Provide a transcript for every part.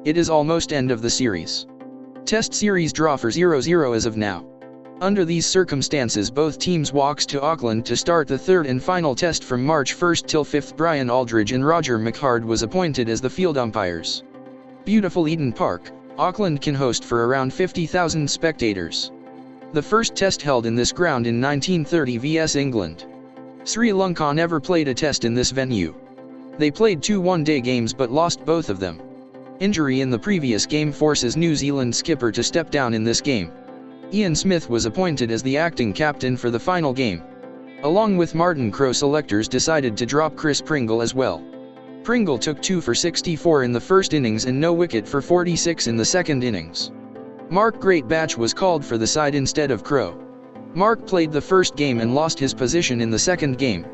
It is almost end of the series. Test series draw for 0-0 as of now. Under these circumstances both teams walks to Auckland to start the third and final test from March 1st till 5th. Brian Aldridge and Roger McHarg was appointed as the field umpires. Beautiful Eden Park, Auckland can host for around 50,000 spectators. The first test held in this ground in 1930 vs England. Sri Lanka never played a test in this venue. They played 2 one-day games but lost both of them. Injury in the previous game forces New Zealand skipper to step down in this game. Ian Smith was appointed as the acting captain for the final game. Along with Martin Crowe, selectors decided to drop Chris Pringle as well. Pringle took 2 for 64 in the first innings and no wicket for 46 in the second innings. Mark Greatbatch was called for the side instead of Crowe. Mark played the first game and lost his position in the second game.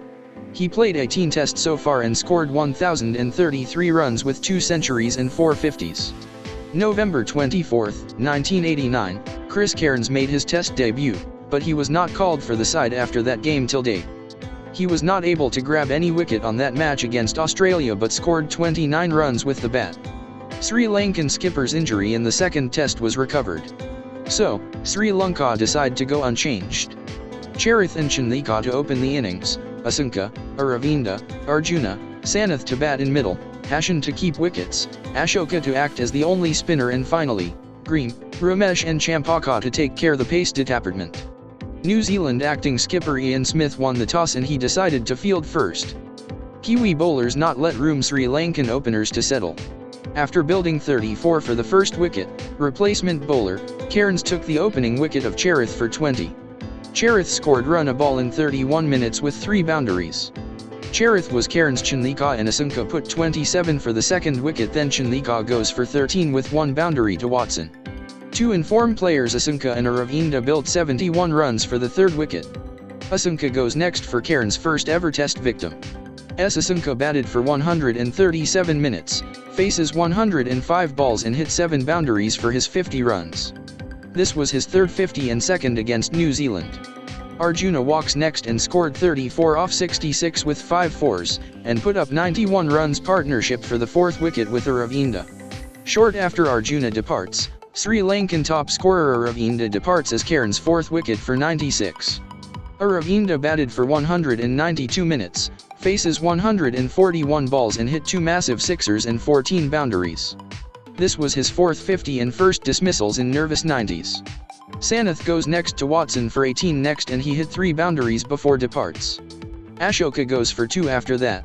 He played 18 tests so far and scored 1,033 runs with 2 centuries and 4 50s. November 24, 1989, Chris Cairns made his test debut, but he was not called for the side after that game till date. He was not able to grab any wicket on that match against Australia but scored 29 runs with the bat. Sri Lankan skipper's injury in the second test was recovered. So, Sri Lanka decide to go unchanged. Charith and Chandika to open the innings, Asanka, Aravinda, Arjuna, Sanath to bat in middle, Hashan to keep wickets, Ashoka to act as the only spinner and finally, Green, Rumesh and Chandika to take care the pace department. New Zealand acting skipper Ian Smith won the toss and he decided to field first. Kiwi bowlers not let room Sri Lankan openers to settle. After building 34 for the first wicket, replacement bowler, Cairns took the opening wicket of Charith for 20. Charith scored run a ball in 31 minutes with 3 boundaries. Charith was Cairns. Chandika and Asanka put 27 for the second wicket, then Chandika goes for 13 with 1 boundary to Watson. 2 informed players Asanka and Aravinda built 71 runs for the third wicket. Asanka goes next for Cairns' first ever test victim. Asanka batted for 137 minutes, faces 105 balls and hit 7 boundaries for his 50 runs. This was his third 50 and second against New Zealand. Arjuna walks next and scored 34 off 66 with 5 fours, and put up 91 runs partnership for the fourth wicket with Aravinda. Short after Arjuna departs, Sri Lankan top scorer Aravinda departs as Cairns' fourth wicket for 96. Aravinda batted for 192 minutes, faces 141 balls and hit 2 massive sixers and 14 boundaries. This was his fourth 50 and first dismissals in nervous 90s. Sanath goes next to Watson for 18 next and he hit 3 boundaries before departs. Ashoka goes for 2 after that.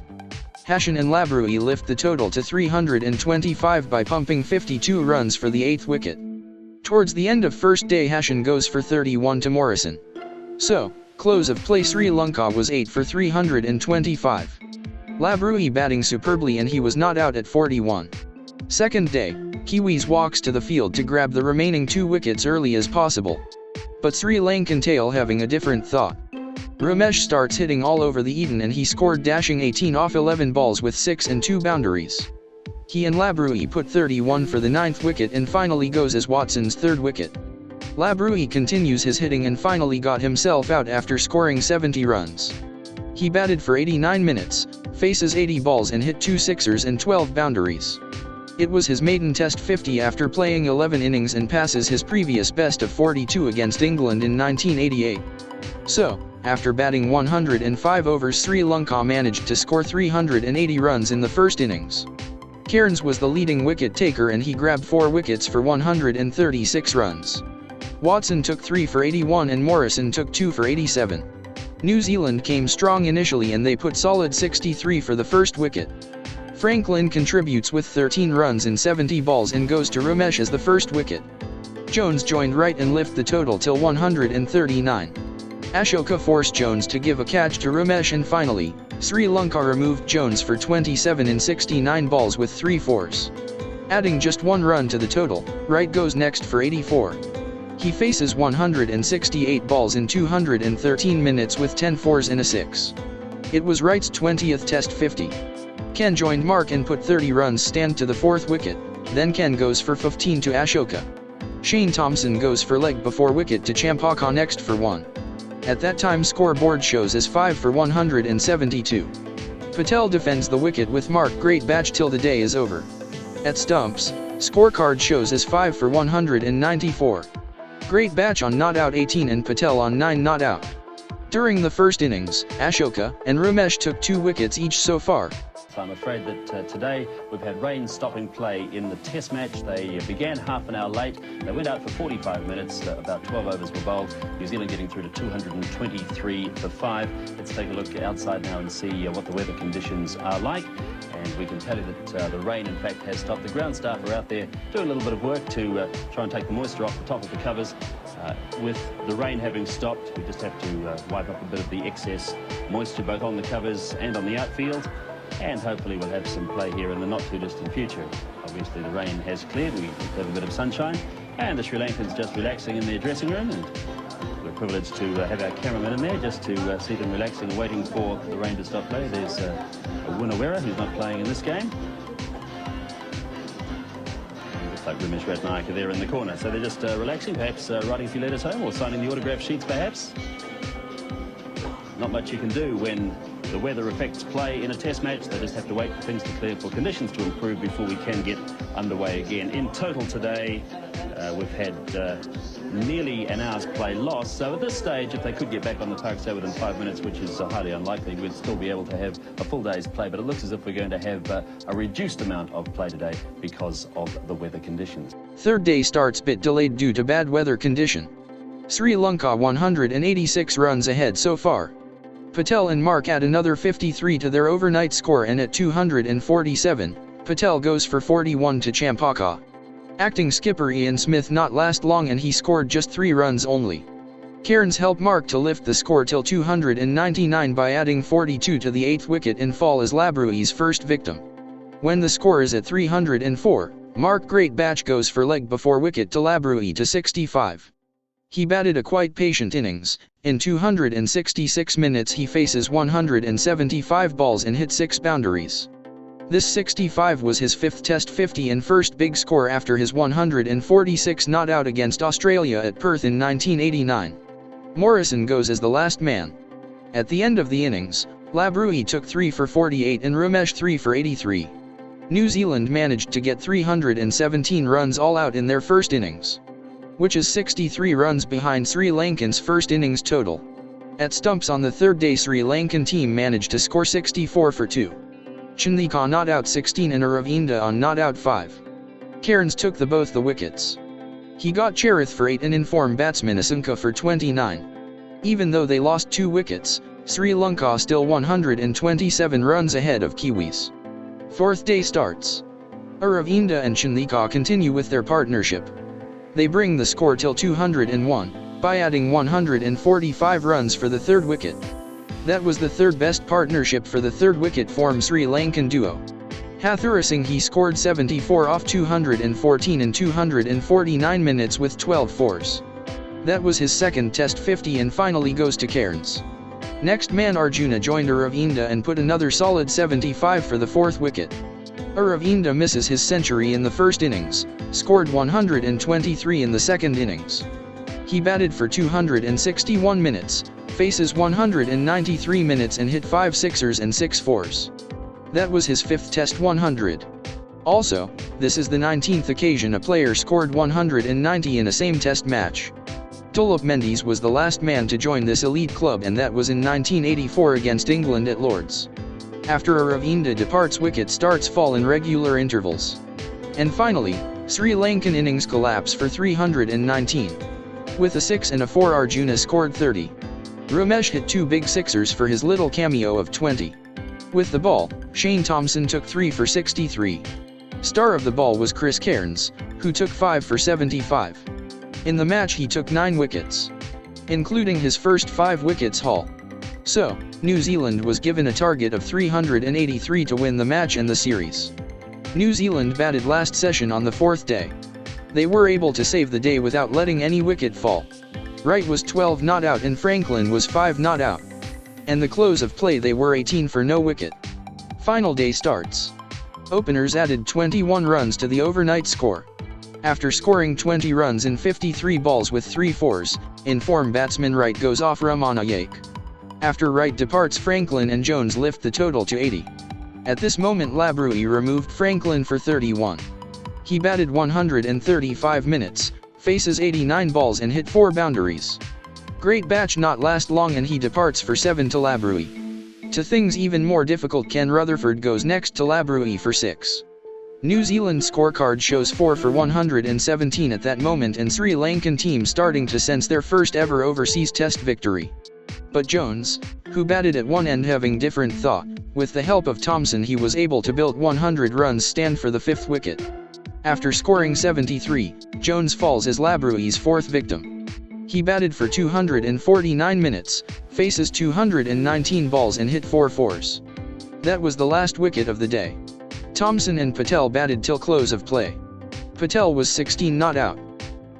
Hashan and Labrooy lift the total to 325 by pumping 52 runs for the 8th wicket. Towards the end of first day Hashan goes for 31 to Morrison. So, close of play Sri Lanka was 8 for 325. Labrooy batting superbly and he was not out at 41. Second day, Kiwis walks to the field to grab the remaining 2 wickets early as possible. But Sri Lankan tail having a different thought. Rumesh starts hitting all over the Eden and he scored dashing 18 off 11 balls with 6 and 2 boundaries. He and Labrooy put 31 for the 9th wicket and finally goes as Watson's 3rd wicket. Labrooy continues his hitting and finally got himself out after scoring 70 runs. He batted for 89 minutes, faces 80 balls and hit 2 sixers and 12 boundaries. It was his maiden test 50 after playing 11 innings and passes his previous best of 42 against England in 1988. So, after batting 105 overs, Sri Lanka managed to score 380 runs in the first innings. Cairns was the leading wicket taker and he grabbed 4 wickets for 136 runs. Watson took 3 for 81 and Morrison took 2 for 87. New Zealand came strong initially and they put solid 63 for the first wicket. Franklin contributes with 13 runs in 70 balls and goes to Rumesh as the first wicket. Jones joined Wright and lift the total till 139. Ashoka forced Jones to give a catch to Rumesh and finally, Sri Lanka removed Jones for 27 in 69 balls with 3 fours. Adding just 1 run to the total, Wright goes next for 84. He faces 168 balls in 213 minutes with 10 fours and a 6. It was Wright's 20th test 50. Ken joined Mark and put 30 runs stand to the 4th wicket, then Ken goes for 15 to Ashoka. Shane Thompson goes for leg before wicket to Chandika next for 1. At that time scoreboard shows as 5 for 172. Patel defends the wicket with Mark Greatbatch till the day is over. At stumps, Scorecard shows as 5 for 194. Greatbatch on not out 18 and Patel on 9 not out. During the first innings, Asanka and Rumesh took 2 wickets each so far. I'm afraid that today we've had rain stopping play in the test match. They began half an hour late. They went out for 45 minutes. About 12 overs were bowled. New Zealand getting through to 223 for 5. Let's take a look outside now and see what the weather conditions are like. And we can tell you that the rain, in fact, has stopped. The ground staff are out there doing a little bit of work to try and take the moisture off the top of the covers. With the rain having stopped, we just have to wipe up a bit of the excess moisture both on the covers and on the outfield. And hopefully we'll have some play here in the not too distant future. Obviously the rain has cleared, we have a bit of sunshine, and the Sri Lankans just relaxing in their dressing room, and we're privileged to have our cameraman in there just to see them relaxing and waiting for the rain to stop play. There's a Winawera who's not playing in this game. Looks like Rumesh are there in the corner, so they're just relaxing, perhaps writing a few letters home or signing the autograph sheets perhaps. Not much you can do when the weather affects play in a test match. They just have to wait for things to clear, for conditions to improve before we can get underway again. In total today, we've had nearly an hour's play lost. So at this stage, if they could get back on the park, say within 5 minutes, which is highly unlikely, we'd still be able to have a full day's play. But it looks as if we're going to have a reduced amount of play today because of the weather conditions. Third day starts bit delayed due to bad weather condition. Sri Lanka 186 runs ahead so far. Patel and Mark add another 53 to their overnight score, and at 247, Patel goes for 41 to Chandika. Acting skipper Ian Smith not last long, and he scored just 3 runs only. Cairns helped Mark to lift the score till 299 by adding 42 to the 8th wicket in fall as Labrooy's first victim. When the score is at 304, Mark Greatbatch goes for leg before wicket to Labrooy to 65. He batted a quite patient innings. In 266 minutes he faces 175 balls and hit 6 boundaries. This 65 was his 5th Test 50 and first big score after his 146 not out against Australia at Perth in 1989. Morrison goes as the last man. At the end of the innings, Labrooy took 3 for 48 and Rumesh 3 for 83. New Zealand managed to get 317 runs all out in their first innings, which is 63 runs behind Sri Lankan's first innings total. At stumps on the third day, Sri Lankan team managed to score 64 for 2. Chandika not out 16 and Aravinda on not out 5. Cairns took both the wickets. He got Cherith for 8 and informed batsman Asanka for 29. Even though they lost 2 wickets, Sri Lanka still 127 runs ahead of Kiwis. Fourth day starts. Aravinda and Chandika continue with their partnership. They bring the score till 201, by adding 145 runs for the third wicket. That was the third best partnership for the third wicket form Sri Lankan duo. Hathurasinghe scored 74 off 214 in 249 minutes with 12 fours. That was his second Test 50 and finally goes to Cairns. Next man Arjuna joined Aravinda and put another solid 75 for the fourth wicket. Aravinda misses his century in the first innings, scored 123 in the second innings. He batted for 261 minutes, faces 193 minutes and hit 5 sixers and 6 fours. That was his 5th Test 100. Also, this is the 19th occasion a player scored 190 in a same Test match. Tulip Mendes was the last man to join this elite club, and that was in 1984 against England at Lord's. After Aravinda departs, wicket starts fall in regular intervals. And finally, Sri Lankan innings collapse for 319. With a 6 and a 4, Arjuna scored 30. Rumesh hit 2 big sixers for his little cameo of 20. With the ball, Shane Thompson took 3 for 63. Star of the ball was Chris Cairns, who took 5 for 75. In the match he took 9 wickets, including his first 5 wickets haul. So, New Zealand was given a target of 383 to win the match and the series. New Zealand batted last session on the 4th day. They were able to save the day without letting any wicket fall. Wright was 12 not out and Franklin was 5 not out. And the close of play they were 18 for no wicket. Final day starts. Openers added 21 runs to the overnight score. After scoring 20 runs in 53 balls with 3 fours, in-form batsman Wright goes off Ramana Yake. After Wright departs, Franklin and Jones lift the total to 80. At this moment Labrooy removed Franklin for 31. He batted 135 minutes, faces 89 balls and hit 4 boundaries. Greatbatch not last long and he departs for 7 to Labrooy. To things even more difficult, Ken Rutherford goes next to Labrooy for 6. New Zealand scorecard shows 4 for 117 at that moment, and Sri Lankan team starting to sense their first ever overseas test victory. But Jones, who batted at one end, having different thought, with the help of Thomson he was able to build 100 runs stand for the 5th wicket. After scoring 73, Jones falls as Labrooy's 4th victim. He batted for 249 minutes, faces 219 balls and hit 4 fours. That was the last wicket of the day. Thomson and Patel batted till close of play. Patel was 16 not out.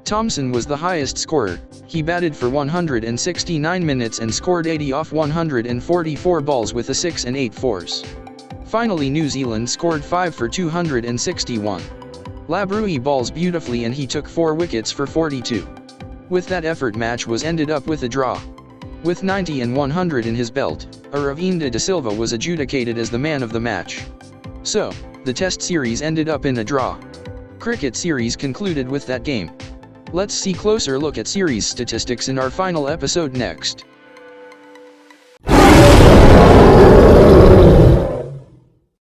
Thomson was the highest scorer. He batted for 169 minutes and scored 80 off 144 balls with a 6 and 8 fours. Finally, New Zealand scored 5 for 261. Labrooy balls beautifully and he took 4 wickets for 42. With that effort, match was ended up with a draw. With 90 and 100 in his belt, Aravinda de Silva was adjudicated as the man of the match. So, the test series ended up in a draw. Cricket series concluded with that game. Let's see closer look at series statistics in our final episode next.